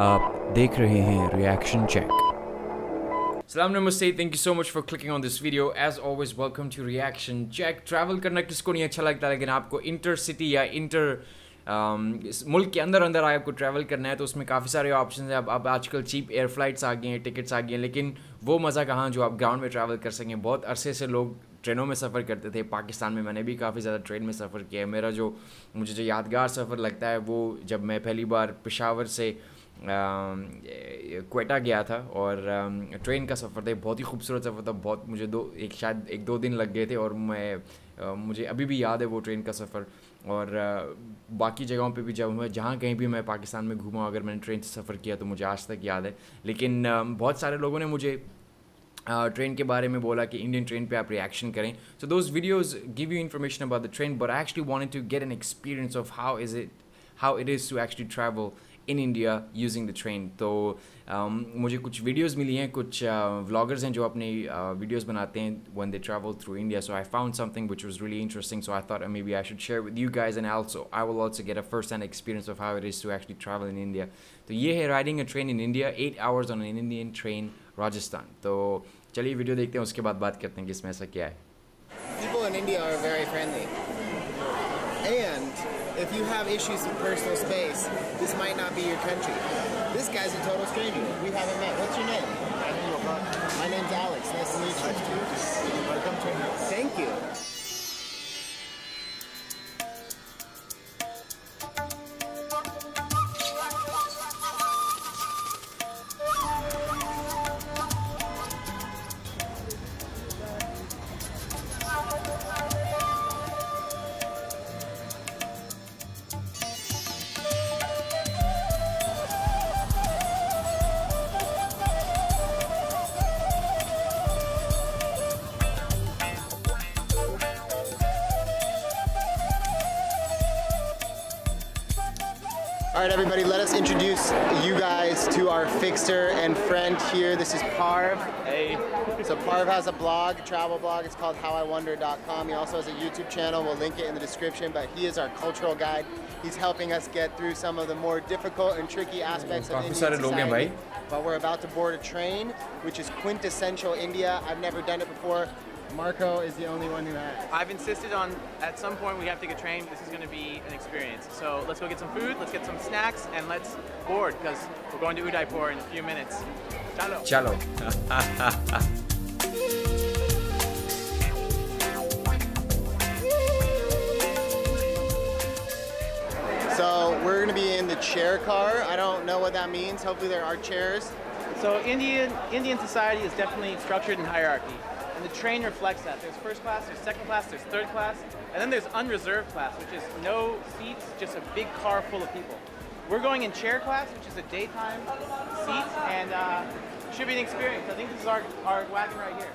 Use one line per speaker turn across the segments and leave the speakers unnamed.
आप देख रहे हैं रिएक्शन चेक। सलाम नमस्ते, thank you so much for clicking on this video. As always welcome to reaction check. Travel करना किसको नहीं अच्छा लगता, लेकिन आपको इंटर सिटी या इंटर मुल्क के अंदर अंदर आपको ट्रैवल करना है तो उसमें काफ़ी सारे ऑप्शन हैं। अब आजकल चीप एयर फ्लाइट्स आ गई हैं, टिकट्स आ गई हैं, लेकिन वो मज़ा कहाँ जो आप ग्राउंड में ट्रैवल कर सकें। बहुत अरसे से लोग ट्रेनों में सफ़र करते थे। पाकिस्तान में मैंने भी काफ़ी ज़्यादा ट्रेन में सफ़र किया है। मेरा मुझे जो यादगार सफ़र लगता है वो जब मैं पहली बार पेशावर से क्वेटा गया था और ट्रेन का सफ़र था। बहुत ही खूबसूरत सफ़र था। बहुत मुझे शायद एक दो दिन लग गए थे और मुझे अभी भी याद है वो ट्रेन का सफ़र। और बाकी जगहों पे भी जहाँ कहीं भी मैं पाकिस्तान में घूमा, अगर मैंने ट्रेन से सफ़र किया तो मुझे आज तक याद है। लेकिन बहुत सारे लोगों ने मुझे ट्रेन के बारे में बोला कि इंडियन ट्रेन पे आप रिएक्शन करें। So those videos give you information about the train, but I actually wanted to get an experience of how it is to actually travel in India using the train. तो मुझे कुछ videos मिली हैं, कुछ vloggers हैं जो अपनी videos बनाते हैं when they travel through India. So I found something which was really interesting, so I thought maybe I should share with you guys, and I will also get a first-hand experience of how it is to actually travel in India. तो ये है riding a train in India, 8 hours on an Indian train, Rajasthan. तो चलिए video देखते हैं, उसके बाद बात करते हैं कि इसमें ऐसा क्या है।
People in India are very friendly. And if you have issues with personal space, this might not be your country. This guy's a total stranger. We haven't met. What's your name? My name's Alex. Nice to meet you. Welcome to India. Thank you. All right, everybody, let us introduce you guys to our fixer and friend here. This is Parv. Hey. So Parv has a blog, travel blog. It's called howiwonder.com. He also has a YouTube channel. We'll link it in the description, but he is our cultural guide. He's helping us get through some of the more difficult and tricky aspects of Indian society. But we're about to board a train, which is quintessential India. I've never done it before. Marco is the only one who has.
I've insisted on, at some point we have to get trained. This is going to be an experience. So let's go get some food, let's get some snacks, and let's board, because we're going to Udaipur in a few minutes. Chalo.
Chalo.
So we're going to be in the chair car. I don't know what that means. Hopefully there are chairs.
So Indian society is definitely structured in hierarchy. And the train reflects that. There's first class, there's second class, there's third class, and then there's unreserved class, which is no seats, just a big car full of people. We're going in chair class, which is a daytime seat, and should be an experience. I think this is our wagon right here.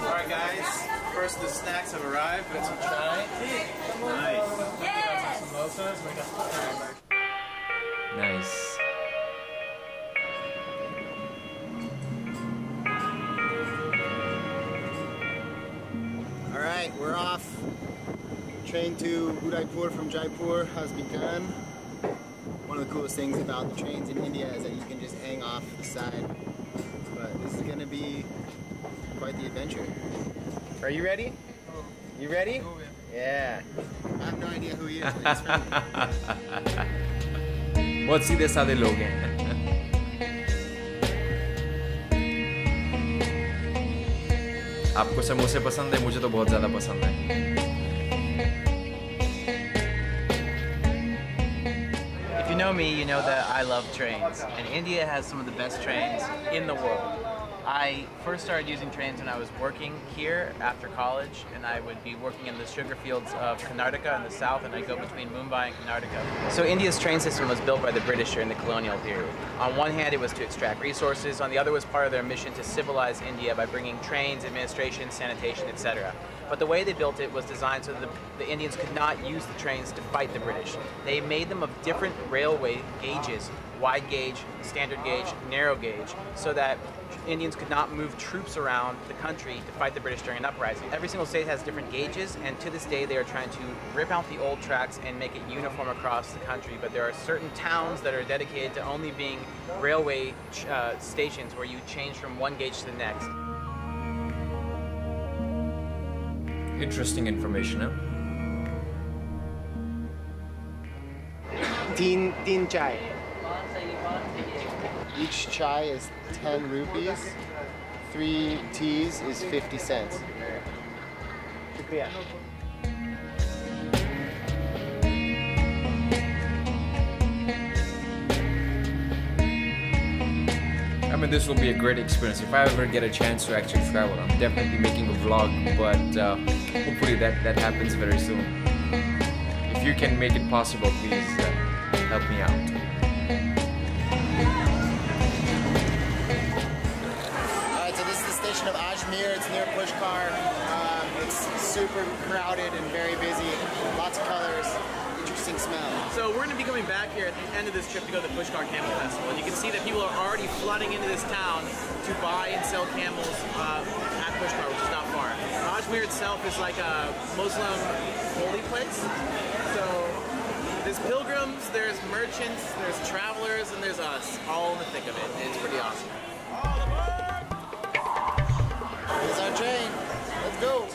Alright guys, first the snacks have arrived. We got some chai. Nice. Yes. Some samosas. We got
Nice.
Alright, we're off. Train to Udaipur from Jaipur has begun. One of the coolest things about the trains in India is that you can just hang off the side. But this is going to be quite the adventure. Are you ready? You ready? Yeah. I have no idea who he is, but he's friendly.
बहुत सीधे साधे लोग हैं। आपको समोसे पसंद है? मुझे तो बहुत ज़्यादा पसंद है।
If you know me, you know that I love trains, and India has some of the best trains in the world. I first started using trains when I was working here after college, and I would be working in the sugar fields of Karnataka in the south, and I go between Mumbai and Karnataka. So India's train system was built by the British during the colonial period. On one hand, it was to extract resources. On the other was part of their mission to civilize India by bringing trains, administration, sanitation, etc. But the way they built it was designed so that the Indians could not use the trains to fight the British. They made them of different railway gauges, wide gauge, standard gauge, narrow gauge, so that Indians could not move troops around the country to fight the British during an uprising. Every single state has different gauges, and to this day they are trying to rip out the old tracks and make it uniform across the country. But there are certain towns that are dedicated to only being railway stations where you change from one gauge to the next.
Interesting information, huh?
Teen chai. Each chai is 10 rupees. 3 teas is 50 cents. Shukriya.
I mean, this will be a great experience. If I ever get a chance to actually travel, I'm definitely making a vlog, but hopefully that happens very soon. If you can make it possible, please help me out.
Alright, so this is the station of Ajmer. It's near Pushkar. It's super crowded and very busy. Lots of colors. Interesting smell.
So we're going to be coming back here at the end of this trip to go to the Pushkar Camel Festival. And you can see that people are already flooding into this town to buy and sell camels at Pushkar, which is not far. Ajmer itself is like a Muslim holy place. So there's pilgrims, there's merchants, there's travelers, and there's us, all in the thick of it. And it's pretty awesome.
Here's our train. Let's go.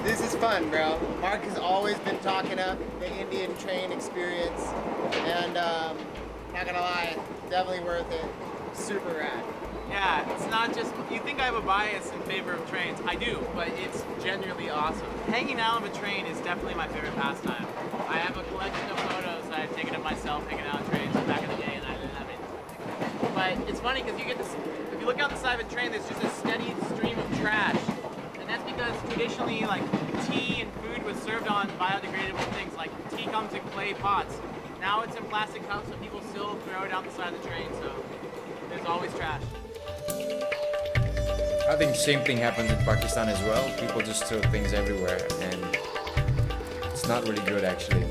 This is fun, bro. Mark has always been talking up the Indian train experience, and not gonna lie, definitely worth it. Super rad.
Yeah, it's not just, you think I have a bias in favor of trains. I do, but it's genuinely awesome. Hanging out on a train is definitely my favorite pastime. I have a collection of photos that I've taken of myself hanging out on trains back in the day, and I didn't have it. But it's funny because you get this, if you look out the side of a train, there's just a steady stream of trash. And that's because traditionally, like, tea and food was served on biodegradable things, like tea comes in clay pots. Now it's in plastic cups, so people still throw it out the side of the train, so there's always trash.
I think the same thing happens in Pakistan as well. People just throw things everywhere, and it's not really good actually.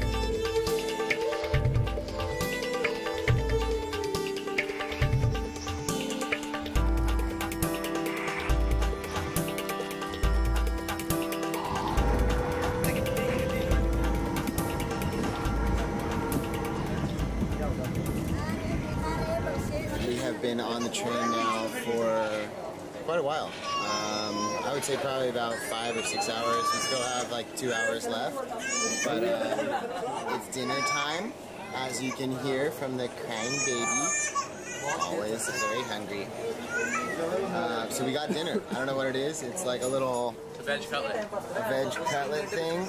We have been on the train now for quite a while. I would say probably about 5 or 6 hours. We still have like 2 hours left, but it's dinner time, as you can hear from the crying baby. Always very hungry. So we got dinner. I don't know what it is. It's like a little
It's a veg cutlet.
a veg cutlet thing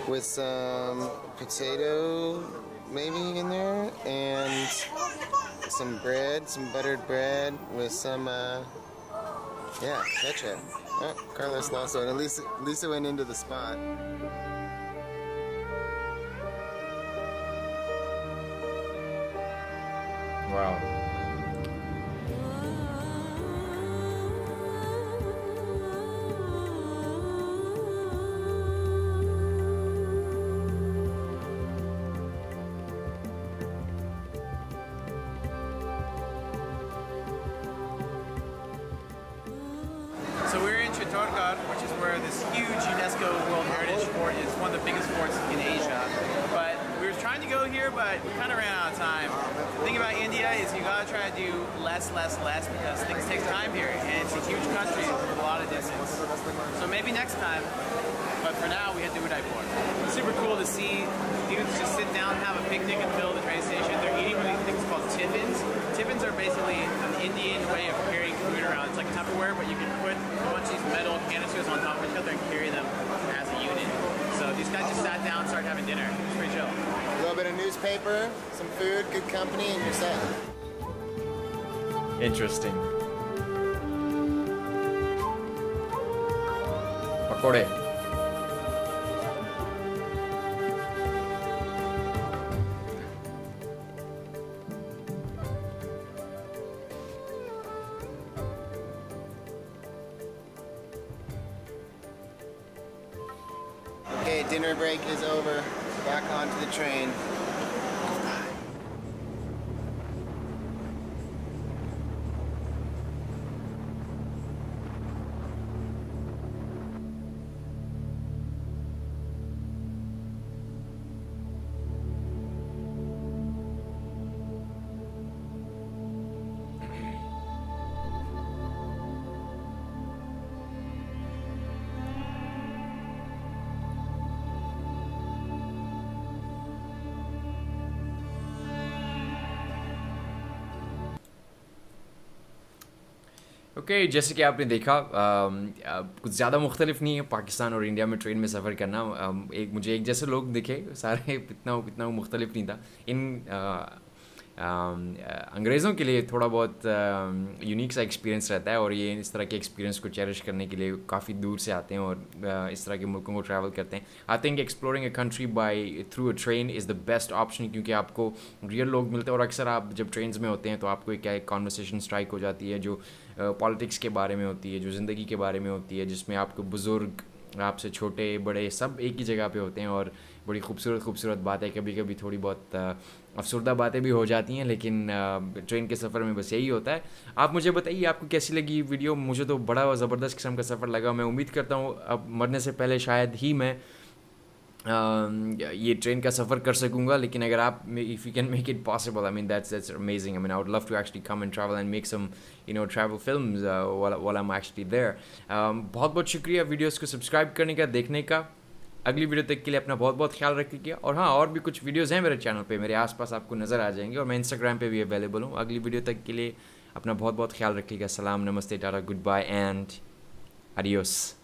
with some potato maybe in there, and some bread, some buttered bread with some yeah, ketchup. Oh, Carlos Lasso, and Lisa went into the spot.
Wow.
So we're in Chittorgarh, which is where this huge UNESCO World Heritage Fort is, one of the biggest forts in Asia. But we were trying to go here, but we kind of ran out of time. The thing about India is you gotta try to do less, because things take time here, and it's a huge country with a lot of distance. So maybe next time, but for now we head to Udaipur. It's super cool to see dudes just sit down and have a picnic in the middle of the train station. They're eating these things called tiffins. Tiffins are basically an Indian way of carrying food around. It's like Tupperware, but you can put a bunch of these metal canisters on top of each other and carry them as a unit. So these guys just sat down and started having dinner. It's pretty chill.
A little bit of newspaper, some food, good company, and you're set.
Interesting. Pakode.
Okay, dinner break is over. Back onto the train.
Okay जैसे कि आपने देखा कुछ ज़्यादा मुख्तलिफ नहीं है पाकिस्तान और इंडिया में ट्रेन में सफ़र करना। मुझे एक जैसे लोग दिखे सारे, इतना मुख्तलिफ नहीं था। अंग्रेज़ों के लिए थोड़ा बहुत यूनिक सा एक्सपीरियंस रहता है और ये इस तरह के एक्सपीरियंस को चेरिश करने के लिए काफ़ी दूर से आते हैं और इस तरह के मुल्कों को ट्रैवल करते हैं। I think exploring a country by through a train is the best option, क्योंकि आपको रियल लोग मिलते हैं और अक्सर आप जब ट्रेन्स में होते हैं तो आपको एक कॉन्वर्सेशन स्ट्राइक हो जाती है जो पॉलिटिक्स के बारे में होती है, जो ज़िंदगी के बारे में होती है, जिसमें आपको बुज़ुर्ग, आपसे छोटे बड़े सब एक ही जगह पे होते हैं और बड़ी खूबसूरत बातें, कभी कभी थोड़ी बहुत अफसरदा बातें भी हो जाती हैं, लेकिन ट्रेन के सफ़र में बस यही होता है। आप मुझे बताइए आपको कैसी लगी वीडियो। मुझे तो बड़ा ज़बरदस्त किस्म का सफ़र लगा। मैं उम्मीद करता हूँ अब मरने से पहले शायद ही मैं ये ट्रेन का सफ़र कर सकूँगा, लेकिन अगर आप if you can make it possible, I mean that's amazing. I mean I would love to actually come and travel and make some travel films while I am actually there. बहुत बहुत शुक्रिया videos को subscribe करने का, देखने का। अगली video तक के लिए अपना बहुत बहुत ख्याल रखिएगा। और हाँ, और भी कुछ वीडियोज़ हैं मेरे चैनल पे, मेरे आसपास आपको नज़र आ जाएंगे और मैं इंस्टाग्राम पे भी अवेलेबल हूँ। अगली वीडियो तक के लिए अपना बहुत बहुत ख्याल रखिएगा। सलाम, नमस्ते, tata, goodbye and adios.